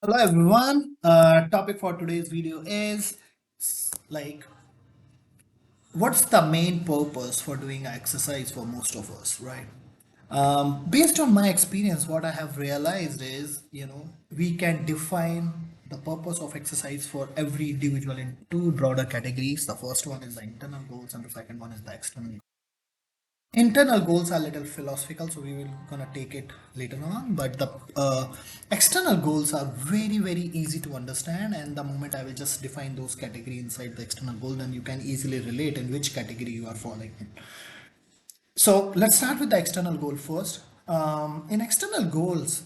Hello everyone. Topic for today's video is like what's the main purpose for doing exercise for most of us, right? Based on my experience, what I have realized is, we can define the purpose of exercise for every individual in two broader categories. The first one is the internal goals, and the second one is the external. Internal goals are a little philosophical, so we will gonna take it later on. But the external goals are very easy to understand, and the moment I will just define those category inside the external goal, then you can easily relate in which category you are falling in. So let's start with the external goal first. In external goals,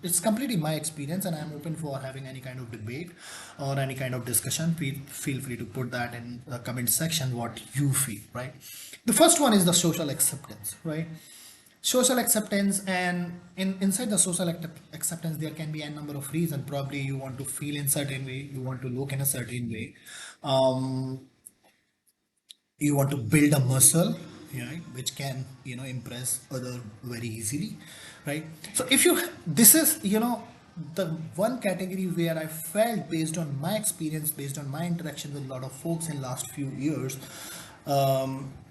it's completely my experience, and I'm open for having any kind of debate or any kind of discussion. Feel free to put that in the comment section what you feel, right? The first one is the social acceptance, right? Social acceptance, and inside the social acceptance, there can be a number of reasons. Probably you want to feel in certain way, you want to look in a certain way. Um, you want to build a muscle, right, which can impress other very easily, right? So if you this is the one category where I felt, based on my experience, based on my interaction with a lot of folks in last few years,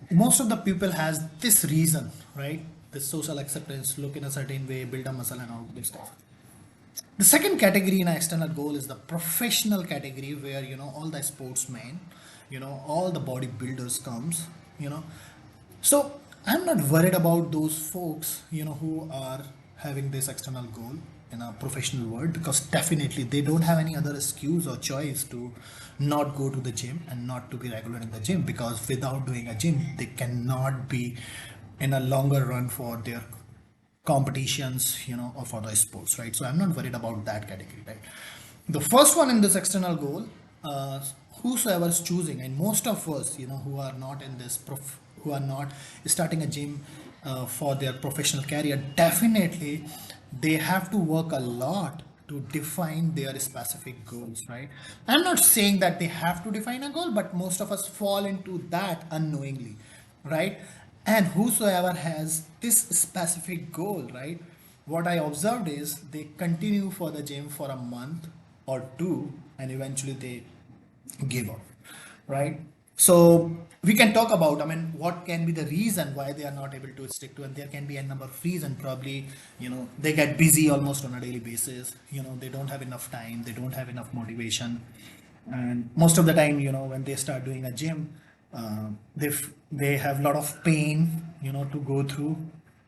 most of the people has this reason, right? This social acceptance, look in a certain way, build a muscle and all this stuff. The second category in our external goal is the professional category, where all the sportsmen, all the bodybuilders comes, you know. So I'm not worried about those folks, who are having this external goal in a professional world, because definitely they don't have any other excuse or choice to not go to the gym and not to be regular in the gym, because without doing a gym they cannot be in a longer run for their competitions, or for the sports, right? So I'm not worried about that category, right? The first one in this external goal, uh, whosoever is choosing, and most of us, who are not in this who are not starting a gym for their professional career, definitely they have to work a lot to define their specific goals, right? I'm not saying that they have to define a goal, but most of us fall into that unknowingly, right? And whosoever has this specific goal, right, what I observed is they continue for the gym for a month or two, and eventually they give up, right? So we can talk about, I mean, what can be the reason why they are not able to stick to, and there can be a number of reasons. Probably, they get busy almost on a daily basis. They don't have enough time, they don't have enough motivation, and most of the time, when they start doing a gym, they have a lot of pain, to go through,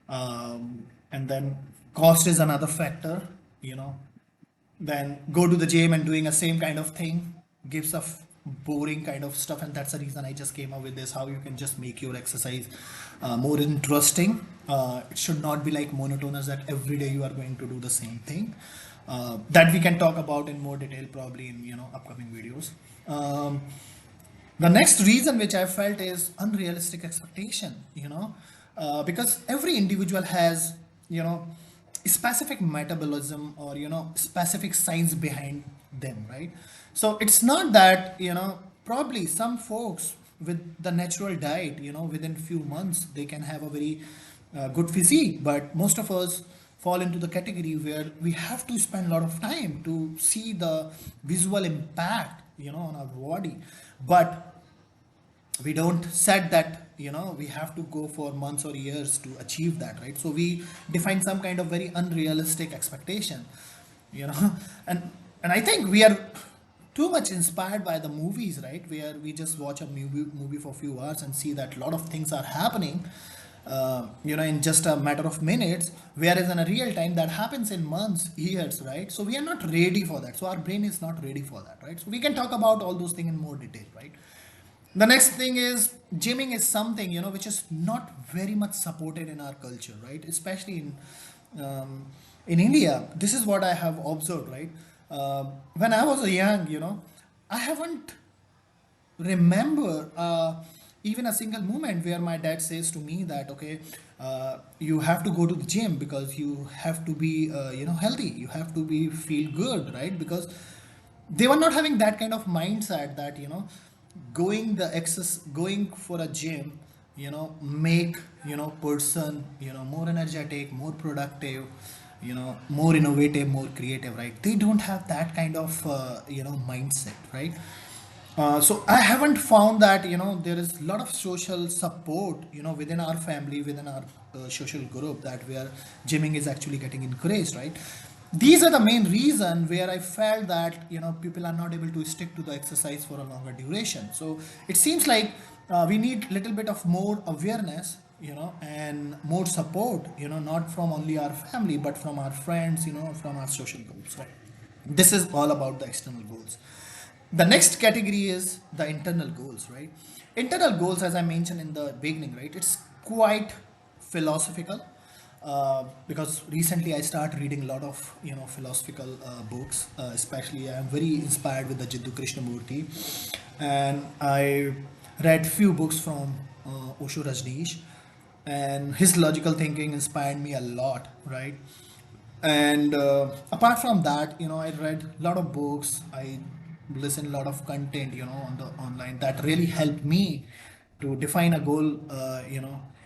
and then cost is another factor, you know then go to the gym and doing a same kind of thing gives a boring kind of stuff, and that's the reason I just came up with this, how you can just make your exercise more interesting. It should not be like monotonous, that every day you are going to do the same thing. That we can talk about in more detail probably in upcoming videos. The next reason which I felt is unrealistic expectation, because every individual has, specific metabolism, or, specific science behind them, right? So it's not that, probably some folks with the natural diet, within few months, they can have a very good physique, but most of us fall into the category where we have to spend a lot of time to see the visual impact, on our body. But we don't set that, we have to go for months or years to achieve that, right? So we define some kind of very unrealistic expectation, you know and I think we are too much inspired by the movies, right, where we just watch a movie for a few hours and see that a lot of things are happening, in just a matter of minutes, whereas in a real time that happens in months, years, right? So we are not ready for that, so our brain is not ready for that, right? So we can talk about all those things in more detail, right? The next thing is, gymming is something, which is not very much supported in our culture, right? Especially in India. This is what I have observed, right? When I was young, I haven't remember even a single moment where my dad says to me that, okay, you have to go to the gym because you have to be healthy, you have to be feel good, right? Because they were not having that kind of mindset that, going for a gym, make person more energetic, more productive, more innovative, more creative, right? They don't have that kind of mindset, right? So I haven't found that there is a lot of social support within our family, within our social group, that where gymming is actually getting encouraged, right? These are the main reason where I felt that people are not able to stick to the exercise for a longer duration. So it seems like we need little bit of more awareness, and more support, not from only our family but from our friends, from our social groups, right? This is all about the external goals. The next category is the internal goals, right? Internal goals, as I mentioned in the beginning, right, it's quite philosophical, because recently I started reading a lot of philosophical books, especially I'm very inspired with the Jiddu Krishnamurti, and I read few books from Osho Rajneesh, and his logical thinking inspired me a lot, right? And apart from that, I read a lot of books, I listen a lot of content, on the online, that really helped me to define a goal,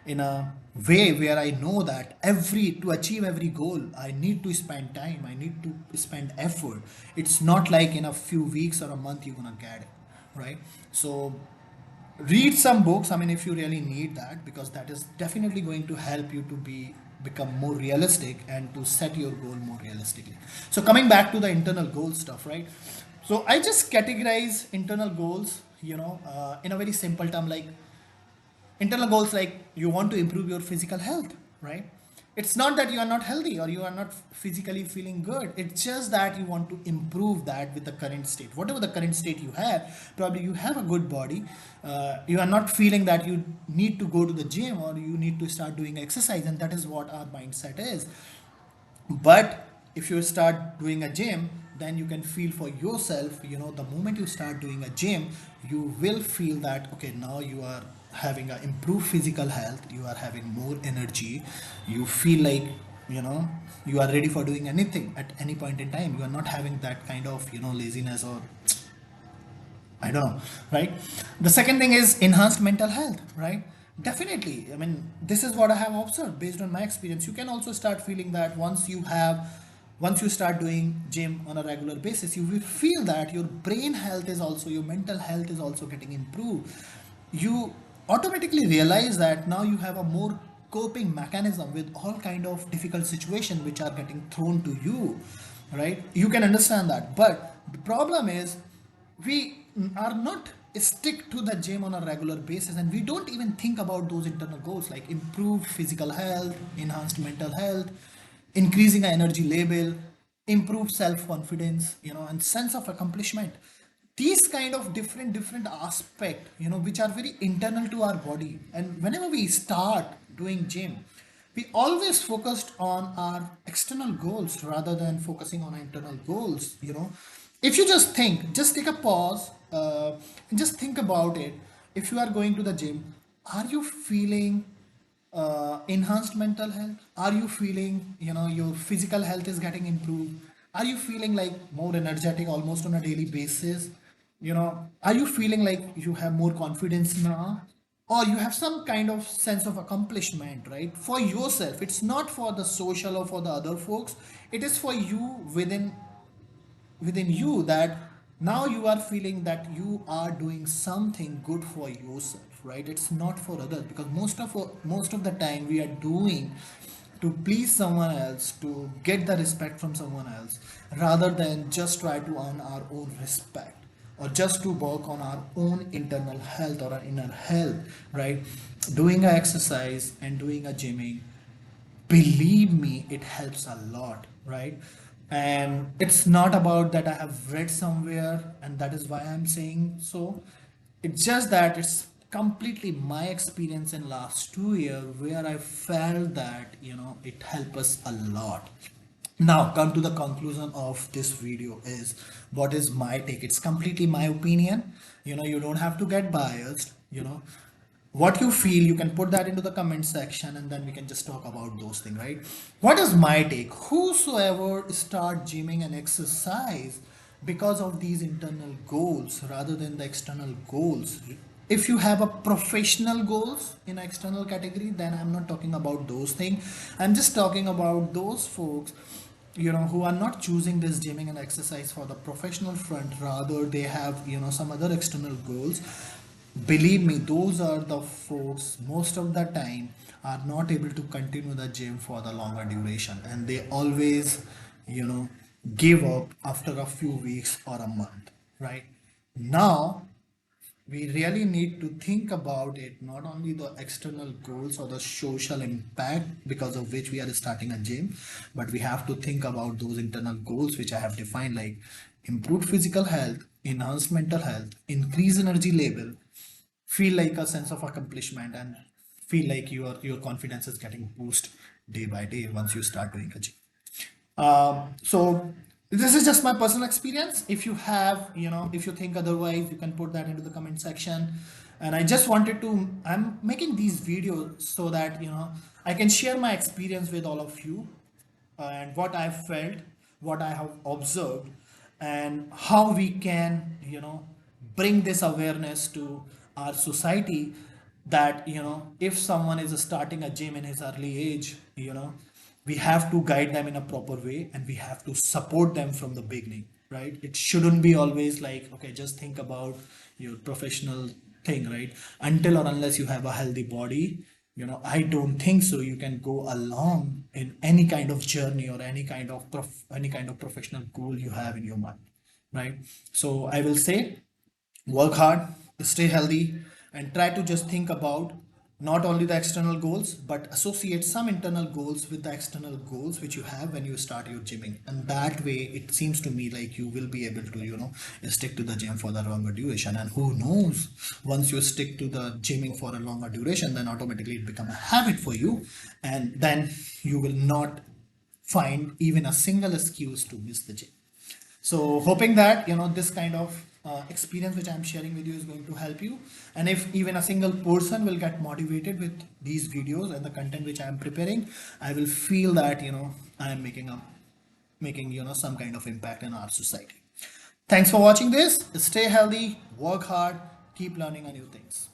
in a way where I know that every to achieve every goal I need to spend time, I need to spend effort. It's not like in a few weeks or a month you're gonna get it, right? So read some books, I mean, if you really need that, because that is definitely going to help you to become more realistic and to set your goal more realistically. So coming back to the internal goal stuff, right? So I just categorize internal goals, in a very simple term, like internal goals, like you want to improve your physical health, right? It's not that you are not healthy or you are not physically feeling good, it's just that you want to improve that with the current state, whatever the current state you have. Probably you have a good body, you are not feeling that you need to go to the gym or you need to start doing exercise, and that is what our mindset is. But if you start doing a gym, then you can feel for yourself, the moment you start doing a gym, you will feel that okay, now you are having a improved physical health, you are having more energy, you feel like you know you are ready for doing anything at any point in time. You are not having that kind of laziness, or I don't know, right? The second thing is enhanced mental health, right? Definitely. I mean, this is what I have observed based on my experience. You can also start feeling that once you start doing gym on a regular basis, you will feel that your brain health is also, your mental health is also getting improved. You automatically realize that now you have a more coping mechanism with all kind of difficult situations which are getting thrown to you, right? You can understand that, but the problem is we are not stick to the gym on a regular basis, and we don't even think about those internal goals like improved physical health, enhanced mental health, increasing our energy level, improved self-confidence, and sense of accomplishment. These kind of different aspect, which are very internal to our body. And whenever we start doing gym, we always focused on our external goals rather than focusing on our internal goals. If you just take a pause, and just think about it. If you are going to the gym, are you feeling enhanced mental health? Are you feeling your physical health is getting improved? Are you feeling like more energetic almost on a daily basis? Are you feeling like you have more confidence now, or you have some kind of sense of accomplishment, right, for yourself? It's not for the social or for the other folks, it is for you, within you, that now you are feeling that you are doing something good for yourself, right? It's not for others, because most of the time we are doing to please someone else, to get the respect from someone else, rather than just try to earn our own respect, or just to work on our own internal health or our inner health, right? Doing a exercise and doing a gymming, believe me, it helps a lot, right? And it's not about that I have read somewhere and that is why I'm saying so. It's just that it's completely my experience in last 2 years where I felt that it helped us a lot. Now come to the conclusion of this video is what is my take. It's completely my opinion. You don't have to get biased. What you feel, you can put that into the comment section, and then we can just talk about those things, right? What is my take? Whosoever start gymming and exercise because of these internal goals rather than the external goals, if you have a professional goals in external category, then I'm not talking about those things. I'm just talking about those folks, who are not choosing this gymming and exercise for the professional front, rather they have, some other external goals. Believe me, those are the folks most of the time are not able to continue the gym for the longer duration, and they always, you know give up after a few weeks or a month, right? Now we really need to think about it, not only the external goals or the social impact because of which we are starting a gym, but we have to think about those internal goals which I have defined, like improved physical health, enhanced mental health, increase energy level, feel like a sense of accomplishment, and feel like your confidence is getting boost day by day once you start doing a gym. So this is just my personal experience. If you have, if you think otherwise, you can put that into the comment section. And I just wanted to, I'm making these videos so that, I can share my experience with all of you, and what I felt, what I have observed, and how we can, bring this awareness to our society, that, if someone is starting a gym in his early age, we have to guide them in a proper way, and we have to support them from the beginning, right? It shouldn't be always like, okay, just think about your professional thing, right? Until or unless you have a healthy body, I don't think so you can go along in any kind of journey or any kind of professional goal you have in your mind, right? So I will say, work hard, stay healthy, and try to just think about not only the external goals, but associate some internal goals with the external goals which you have when you start your gymming. And that way, it seems to me like you will be able to, stick to the gym for the longer duration. And who knows, once you stick to the gymming for a longer duration, then automatically it become a habit for you. And then you will not find even a single excuse to miss the gym. So hoping that, this kind of experience which I'm sharing with you is going to help you. And if even a single person will get motivated with these videos and the content which I'm preparing, I will feel that, I am making, some kind of impact in our society. Thanks for watching this. Stay healthy, work hard, keep learning new things.